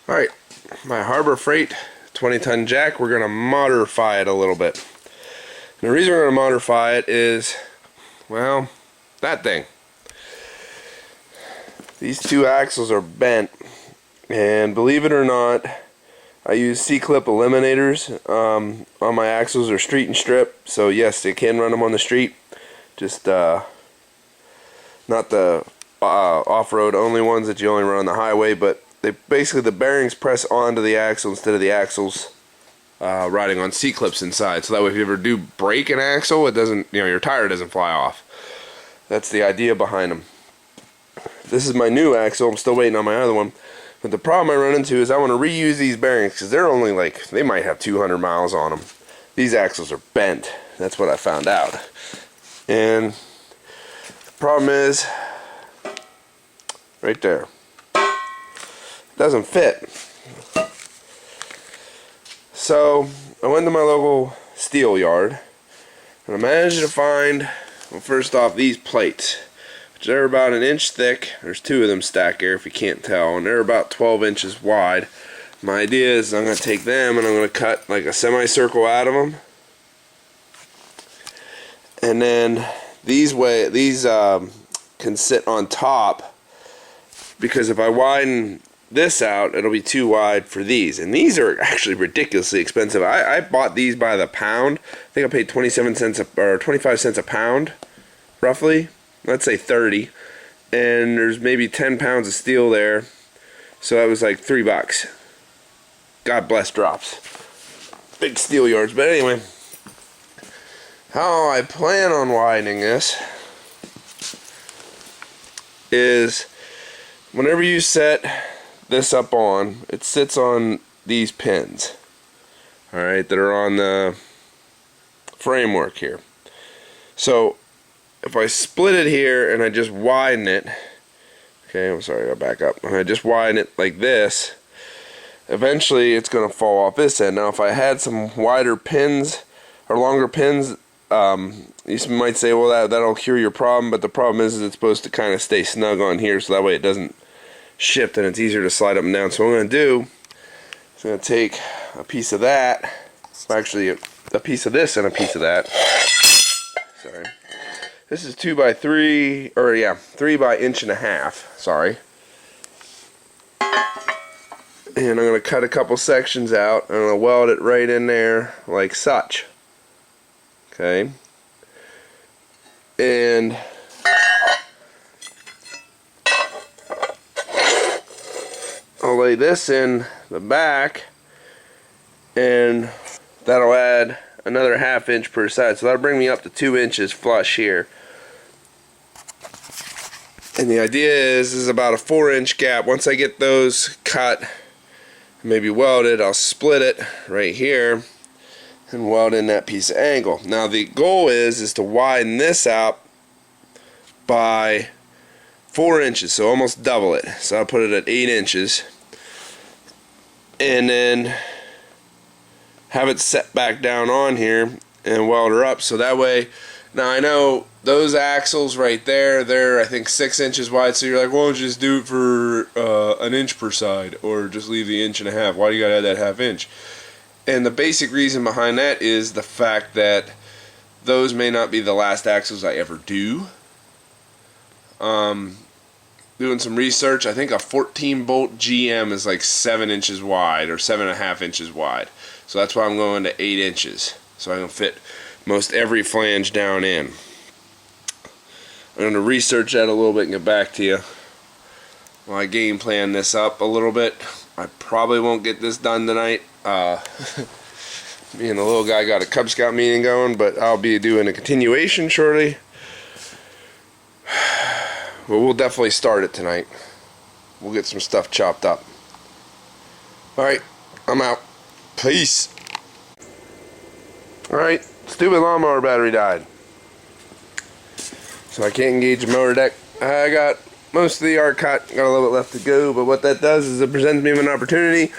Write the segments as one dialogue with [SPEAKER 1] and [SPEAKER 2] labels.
[SPEAKER 1] Alright, my Harbor Freight 20-ton jack, we're going to modify it a little bit. And the reason we're going to modify it is, well, that thing. These two axles are bent, and believe it or not, I use C-clip eliminators on my axles or street and strip, so yes, they can run them on the street, just not the off-road only ones that you only run on the highway, but they basically, the bearings press onto the axle instead of the axles riding on C-clips inside, so that way if you ever do break an axle, it doesn't, your tire doesn't fly off. That's the idea behind them. This is my new axle. I'm still waiting on my other one. But the problem I run into is I want to reuse these bearings because they're only like, they might have 200 miles on them. These axles are bent. That's what I found out. And the problem is, right there. It doesn't fit. So I went to my local steel yard and I managed to find, well, first off, these plates. They're about an inch thick. There's two of them stacked here if you can't tell, and they're about 12 inches wide. My idea is I'm going to take them and I'm going to cut like a semicircle out of them, and then these can sit on top, because if I widen this out it'll be too wide for these, and these are actually ridiculously expensive. I bought these by the pound. I think I paid 27 cents or 25 cents a pound roughly. Let's say 30, and there's maybe 10 pounds of steel there, so that was like $3. God bless drops. Big steel yards. But anyway, how I plan on widening this is, whenever you set this up on, it sits on these pins, alright, that are on the framework here. So if I split it here and I just widen it, okay, I'm sorry, I'll back up, and I just widen it like this, eventually it's going to fall off this end. Now if I had some wider pins or longer pins, you might say, well, that'll cure your problem, but the problem is it's supposed to kind of stay snug on here so that way it doesn't shift and it's easier to slide up and down. So what I'm going to do is I'm going to take a piece of that, actually a piece of this and a piece of that, sorry. This is 2 by 3, or yeah, 3 by 1.5 inches, sorry. And I'm going to cut a couple sections out, and I'm going to weld it right in there like such. Okay. And I'll lay this in the back, and that'll add another 1/2 inch per side, so that'll bring me up to 2 inches flush here. And the idea is about a 4-inch gap. Once I get those cut, maybe welded, I'll split it right here and weld in that piece of angle. Now the goal is to widen this out by 4 inches, so almost double it. So I'll put it at 8 inches, and then have it set back down on here and weld her up, so that way, now I know those axles right there, they're I think 6 inches wide, so you're like, well, just do it for 1 inch per side, or just leave the 1.5 inches. Why do you gotta add that 1/2 inch? And the basic reason behind that is the fact that those may not be the last axles I ever do. Doing some research, I think a 14-bolt GM is like 7 inches wide, or 7.5 inches wide. So that's why I'm going to 8 inches, so I can fit most every flange down in. I'm going to research that a little bit and get back to you while I game plan this up a little bit. I probably won't get this done tonight. Me and the little guy got a Cub Scout meeting going, but I'll be doing a continuation shortly. But we'll definitely start it tonight. We'll get some stuff chopped up. Alright, I'm out. Peace. Alright, stupid lawnmower battery died, so I can't engage the motor deck. I got most of the yard cut, got a little bit left to go, but what that does is it presents me with an opportunity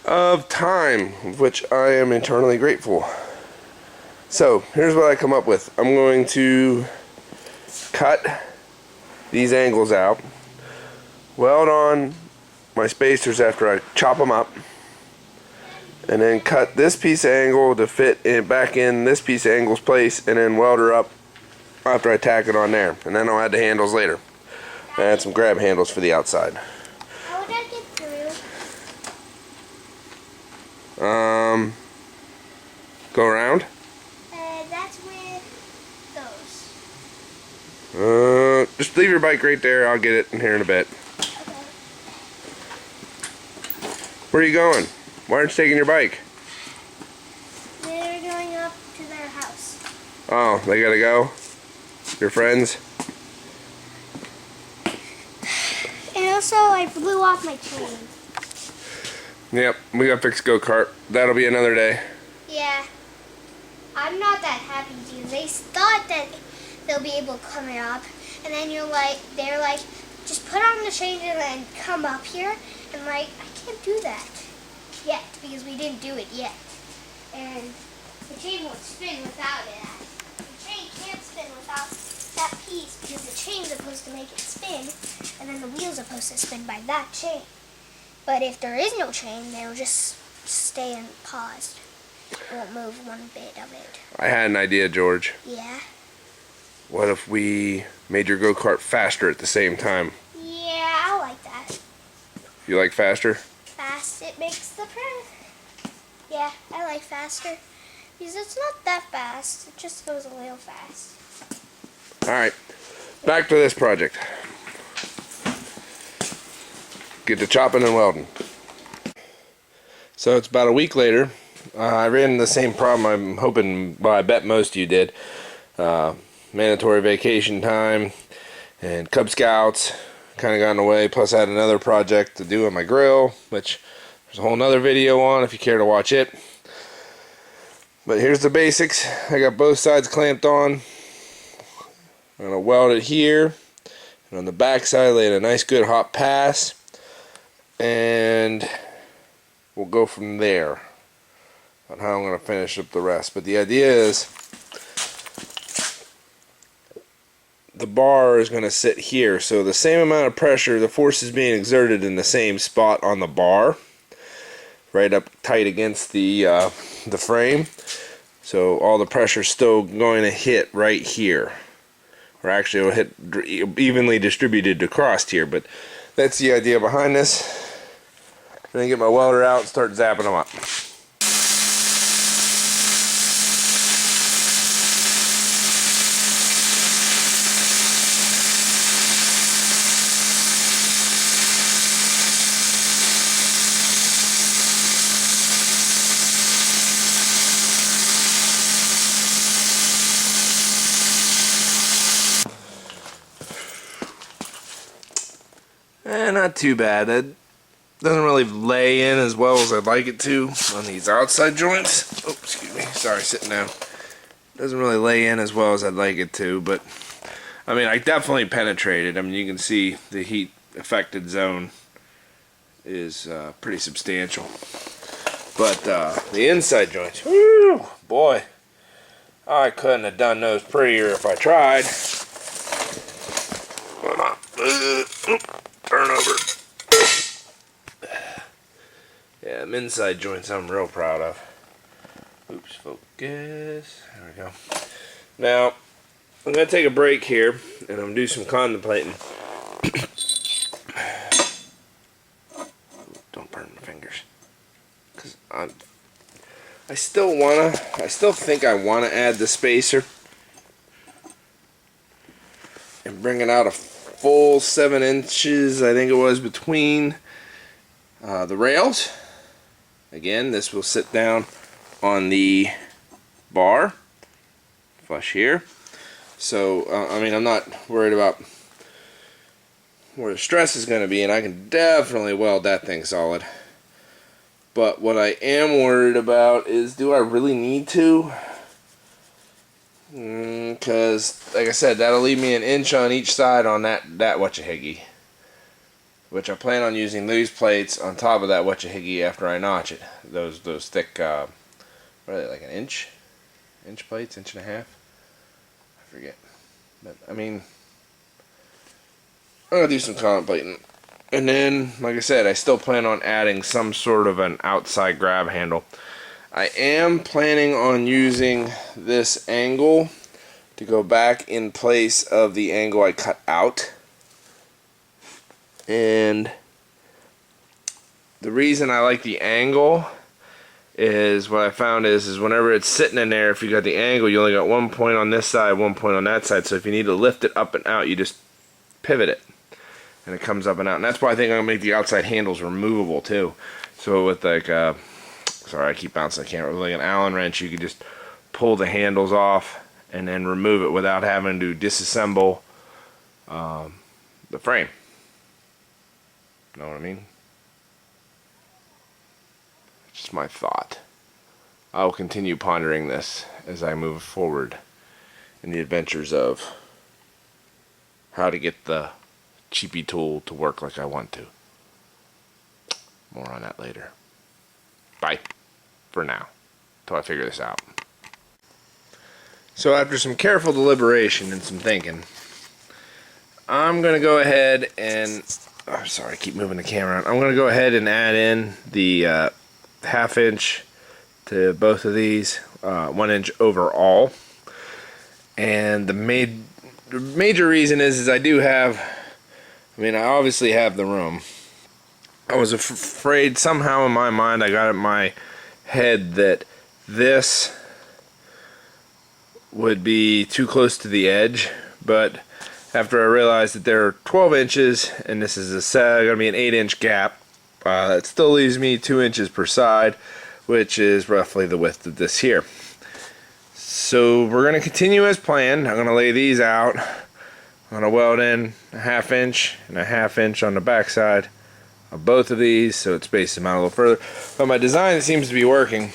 [SPEAKER 1] of time, of which I am eternally grateful. So here's what I come up with. I'm going to cut these angles out, weld on my spacers after I chop them up, and then cut this piece of angle to fit it back in this piece of angle's place, and then weld her up after I tack it on there. And then I'll add the handles later. I add some grab handles for the outside.
[SPEAKER 2] How would I get through?
[SPEAKER 1] Go around.
[SPEAKER 2] That's with those.
[SPEAKER 1] Just leave your bike right there. I'll get it in here in a bit.
[SPEAKER 2] Okay.
[SPEAKER 1] Where are you going? Why aren't you taking your bike?
[SPEAKER 2] They're going up to their house.
[SPEAKER 1] Oh, they gotta go? Your friends?
[SPEAKER 2] And also, I blew off my chain.
[SPEAKER 1] Yep, we gotta fix go-kart. That'll be another day.
[SPEAKER 2] Yeah. I'm not that happy because they thought that they'll be able to come up, and then they're like, just put on the chain and then come up here, and like, I can't do that yet because we didn't do it yet, and the chain won't spin without it. The chain can't spin without that piece because the chain's supposed to make it spin, and then the wheel's supposed to spin by that chain. But if there is no chain, they'll just stay and paused. It won't move one bit of it.
[SPEAKER 1] I had an idea, George.
[SPEAKER 2] Yeah?
[SPEAKER 1] What if we made your go-kart faster at the same time?
[SPEAKER 2] Yeah, I like that.
[SPEAKER 1] You like faster?
[SPEAKER 2] Fast, it makes the print. Yeah, I like faster. Because it's not that fast. It just goes a little fast.
[SPEAKER 1] Alright, back to this project. Get to chopping and welding. So it's about a week later. I ran into the same problem I'm hoping, well, I bet most of you did. Mandatory vacation time and Cub Scouts kind of got in the way. Plus I had another project to do on my grill, which there's a whole nother video on if you care to watch it. But here's the basics. I got both sides clamped on. I'm going to weld it here. And on the back side, lay in a nice good hot pass. And we'll go from there on how I'm going to finish up the rest. But the idea is the bar is going to sit here, so the same amount of pressure, the force is being exerted in the same spot on the bar, right up tight against the frame. So all the pressure is still going to hit right here, or actually it will hit evenly distributed across here. But that's the idea behind this. Then get my welder out and start zapping them up. Not too bad. It doesn't really lay in as well as I'd like it to on these outside joints. Oh, excuse me. Sorry, sitting down. Doesn't really lay in as well as I'd like it to, but I mean, I definitely penetrated. I mean, you can see the heat affected zone is pretty substantial. But the inside joints, whoo, boy, I couldn't have done those prettier if I tried. Turn over. Yeah, them inside joints I'm real proud of. Oops, focus. There we go. Now, I'm going to take a break here, and I'm going to do some contemplating. Don't burn my fingers. Because I still think I want to add the spacer. And bring it out a full 7 inches, I think it was, between the rails. Again, this will sit down on the bar, flush here. So, I mean, I'm not worried about where the stress is going to be, and I can definitely weld that thing solid. But what I am worried about is, do I really need to? Because, like I said, that'll leave me an inch on each side on that whatchahiggy. Which I plan on using these plates on top of that whatchahiggy after I notch it. Those thick, what are they, like an inch? Inch plates, inch and a half? I forget. But, I mean, I'm going to do some contemplating. And then, like I said, I still plan on adding some sort of an outside grab handle. I am planning on using this angle to go back in place of the angle I cut out. And the reason I like the angle is what I found is whenever it's sitting in there, if you got the angle, you only got 1 point on this side, 1 point on that side. So if you need to lift it up and out, you just pivot it and it comes up and out. And that's why I think I'm gonna make the outside handles removable too. So with like sorry, I keep bouncing the camera. With like an Allen wrench, you can just pull the handles off and then remove it without having to disassemble the frame. Know what I mean? Just my thought. I will continue pondering this as I move forward in the adventures of how to get the cheapy tool to work like I want to. More on that later. Bye for now, till I figure this out. So after some careful deliberation and some thinking, I'm going to go ahead and, oh, sorry, I keep moving the camera around. I'm going to go ahead and add in the 1/2 inch to both of these, 1 inch overall. And the major reason is I do have, I obviously have the room. I was afraid somehow in my mind, I got in my head that this would be too close to the edge, but after I realized that they're 12 inches and this is gonna be an 8-inch gap, it still leaves me 2 inches per side, which is roughly the width of this here. So we're gonna continue as planned. I'm gonna lay these out. I'm gonna weld in a 1/2 inch and a 1/2 inch on the back side of both of these, so it spaces them out a little further. But my design seems to be working.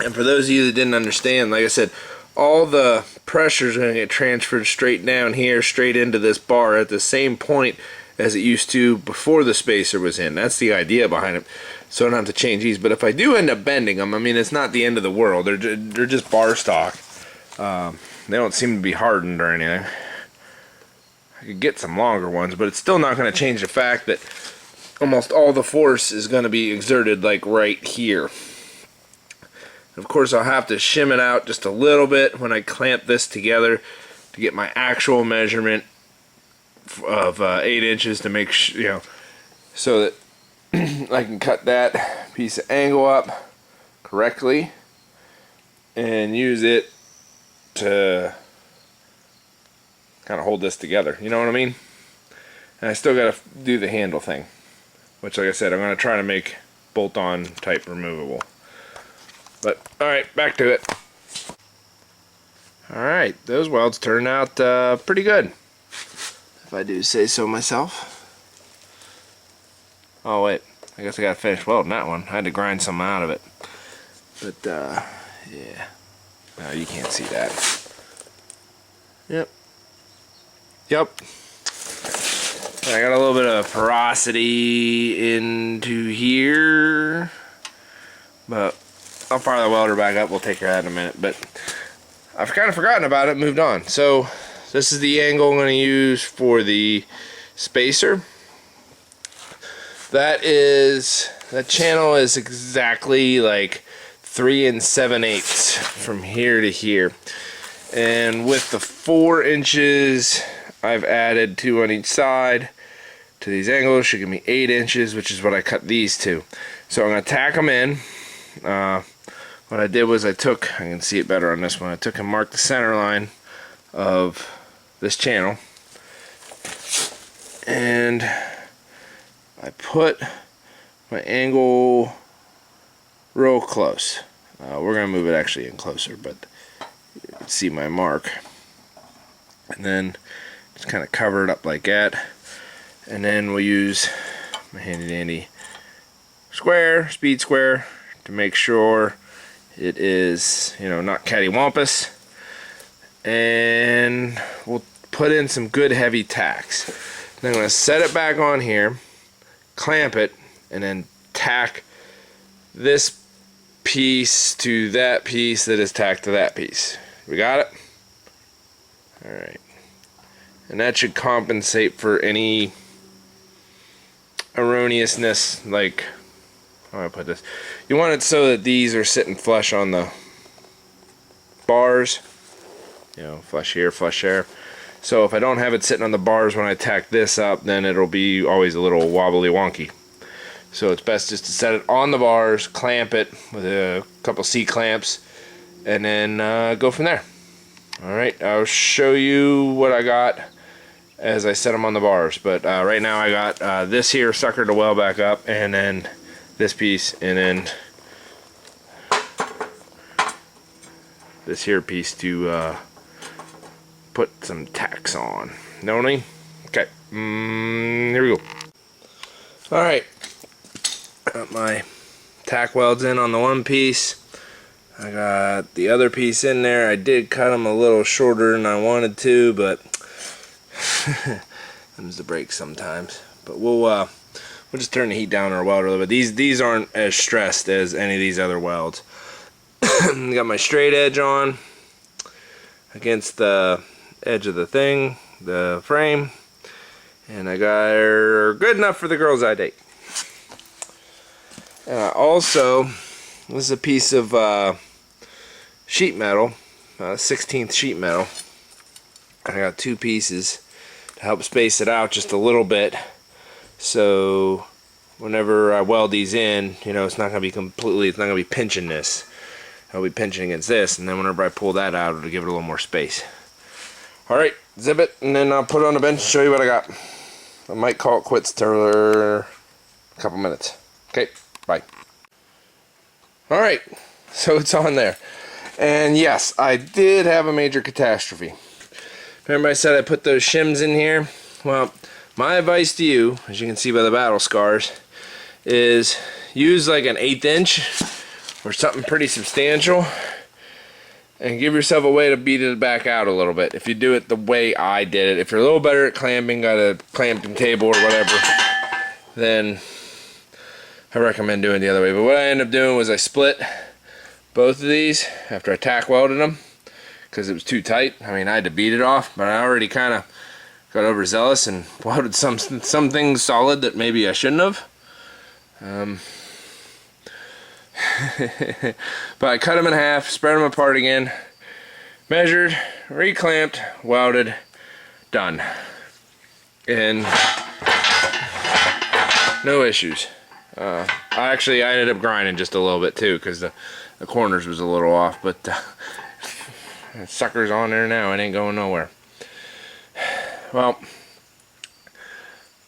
[SPEAKER 1] And for those of you that didn't understand, like I said, all the pressure is going to get transferred straight down here, straight into this bar at the same point as it used to before the spacer was in. That's the idea behind it, so I don't have to change these. But if I do end up bending them, it's not the end of the world. They're just bar stock. They don't seem to be hardened or anything. I could get some longer ones, but it's still not going to change the fact that almost all the force is going to be exerted like right here. Of course, I'll have to shim it out just a little bit when I clamp this together to get my actual measurement of 8 inches to make sure, so that I can cut that piece of angle up correctly and use it to kind of hold this together. You know what I mean? And I still got to do the handle thing, which, like I said, I'm going to try to make bolt-on type removable. But, alright, back to it. Alright, those welds turned out pretty good, if I do say so myself. Oh wait, I guess I gotta finish welding that one. I had to grind some out of it. But, yeah. No, you can't see that. Yep. I got a little bit of porosity into here, but I'll fire the welder back up. We'll take care of that in a minute. But I've kind of forgotten about it, moved on. So this is the angle I'm going to use for the spacer. That channel is exactly like 3 7/8 from here to here. And with the 4 inches I've added 2 on each side to these angles, should give me 8 inches, which is what I cut these to. So I'm going to tack them in. What I did was I can see it better on this one, I took and marked the center line of this channel, and I put my angle real close. We're going to move it actually in closer, but you can see my mark. And then just kind of cover it up like that. And then we'll use my handy dandy speed square to make sure it is, not cattywampus. And we'll put in some good heavy tacks. Then I'm going to set it back on here, clamp it, and then tack this piece to that piece that is tacked to that piece. We got it? Alright. And that should compensate for any erroneousness, like, how do I put this? You want it so that these are sitting flush on the bars. You know, flush here, flush there. So if I don't have it sitting on the bars when I tack this up, then it'll be always a little wobbly wonky. So it's best just to set it on the bars, clamp it with a couple C-clamps, and then go from there. Alright, I'll show you what I got as I set them on the bars. But right now I got this here sucker to weld back up, and then this piece, and then this here piece to put some tacks on. Know what I mean? Okay, here we go. Alright, got my tack welds in on the one piece. I got the other piece in there. I did cut them a little shorter than I wanted to, but them's the break sometimes. But we'll just turn the heat down on our welder a little bit. These aren't as stressed as any of these other welds. Got my straight edge on against the edge of the thing, the frame, and I got her good enough for the girls I date. Also, this is a piece of sheet metal, 16th sheet metal. I got two pieces to help space it out just a little bit, so whenever I weld these in, you know, it's not going to be pinching this. I'll be pinching against this, and then whenever I pull that out, it'll give it a little more space. Alright, zip it, and then I'll put it on the bench and show you what I got. I might call it quits till a couple minutes. Okay, bye. Alright, so it's on there. And yes, I did have a major catastrophe. Remember I said I put those shims in here? Well, my advice to you, as you can see by the battle scars, is use like an 1/8 inch or something pretty substantial, and give yourself a way to beat it back out a little bit. If you do it the way I did it, if you're a little better at clamping, got a clamping table or whatever, then I recommend doing it the other way. But what I ended up doing was I split both of these after I tack welded them because it was too tight. I mean, I had to beat it off, but I already kind of got overzealous and welded some things solid that maybe I shouldn't have. But I cut them in half, spread them apart again, measured, reclamped, welded, done. And no issues. I ended up grinding just a little bit too because the corners was a little off, but the sucker's on there now. It ain't going nowhere. Well,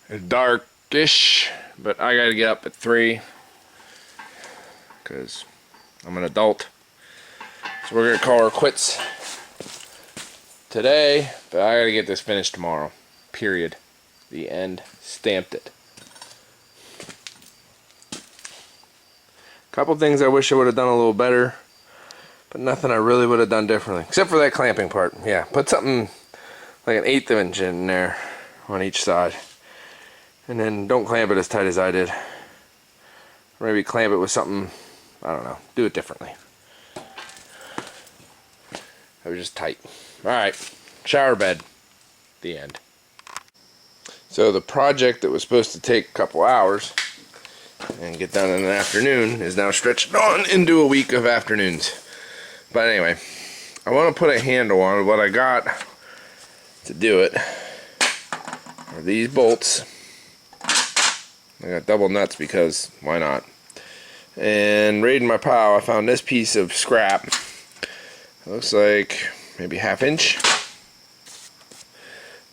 [SPEAKER 1] it's darkish, but I gotta get up at 3 because I'm an adult. So we're gonna call her quits today, but I gotta get this finished tomorrow. Period. The end. Stamped it. Couple things I wish I would have done a little better, but nothing I really would have done differently, except for that clamping part. Yeah, put something like an 1/8 inch in there on each side, and then don't clamp it as tight as I did. Maybe clamp it with something, I don't know, do it differently. That was just tight. Alright, shower bed. The end. So the project that was supposed to take a couple hours and get done in an afternoon is now stretched on into a week of afternoons. But anyway, I want to put a handle on it. What I got to do it are these bolts. I got double nuts because why not? And raiding my pile, I found this piece of scrap. It looks like maybe 1/2 inch,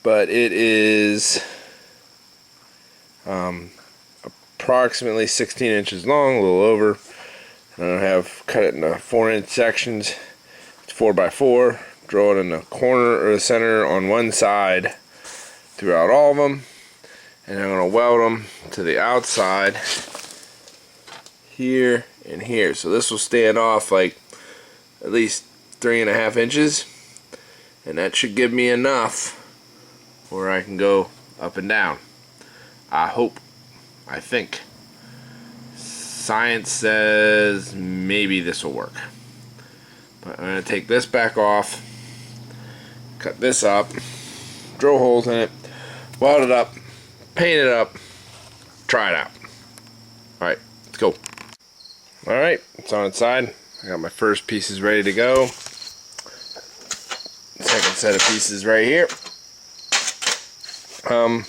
[SPEAKER 1] but it is approximately 16 inches long, a little over. And I have cut it into 4-inch sections. It's 4x4. Draw it in the corner or the center on one side throughout all of them, and I'm going to weld them to the outside here and here. So this will stand off like at least 3.5 inches, and that should give me enough where I can go up and down. I hope. I think. Science says maybe this will work. But I'm going to take this back off, cut this up, drill holes in it, weld it up, paint it up, try it out. Alright, let's go. Alright, it's on its side. I got my first pieces ready to go. Second set of pieces right here. I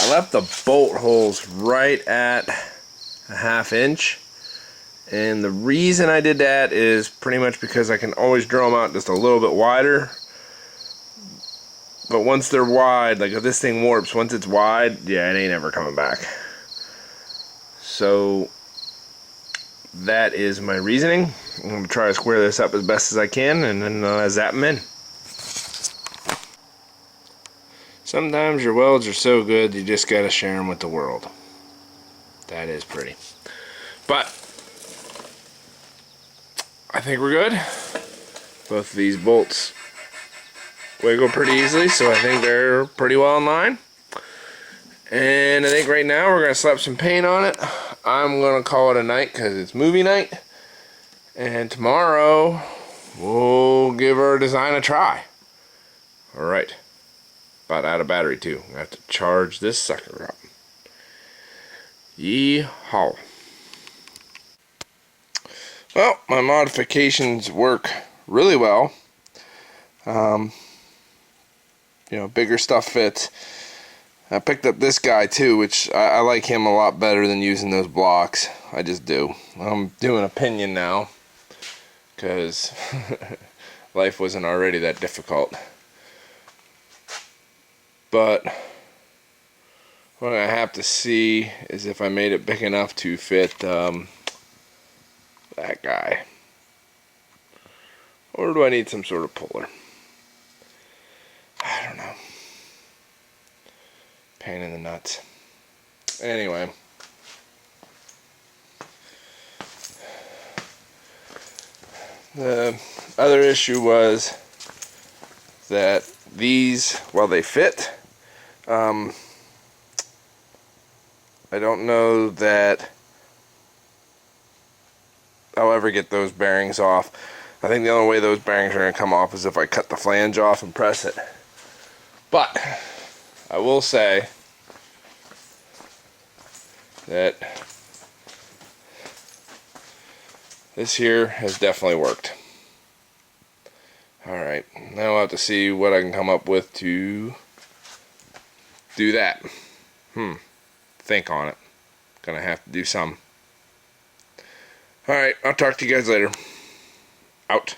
[SPEAKER 1] left the bolt holes right at a 1/2 inch. And the reason I did that is pretty much because I can always draw them out just a little bit wider. But once they're wide, like if this thing warps, once it's wide, yeah, it ain't ever coming back. So that is my reasoning. I'm going to try to square this up as best as I can and then zap them in. Sometimes your welds are so good you just got to share them with the world. That is pretty. But I think we're good. Both of these bolts wiggle pretty easily, so I think they're pretty well in line. And I think right now we're going to slap some paint on it. I'm going to call it a night because it's movie night. And tomorrow we'll give our design a try. Alright. About out of battery too. I have to charge this sucker up. Yee-haw. Well, my modifications work really well. You know, bigger stuff fits. I picked up this guy too, which I like him a lot better than using those blocks. I just do. I'm doing a pinion now because life wasn't already that difficult. But what I have to see is if I made it big enough to fit that guy. Or do I need some sort of puller? I don't know. Pain in the nuts. Anyway. The other issue was that these, while they fit, I don't know that I'll ever get those bearings off. I think the only way those bearings are going to come off is if I cut the flange off and press it. But I will say that this here has definitely worked. Alright, now I'll have to see what I can come up with to do that. Think on it. Gonna have to do some. Alright, I'll talk to you guys later. Out.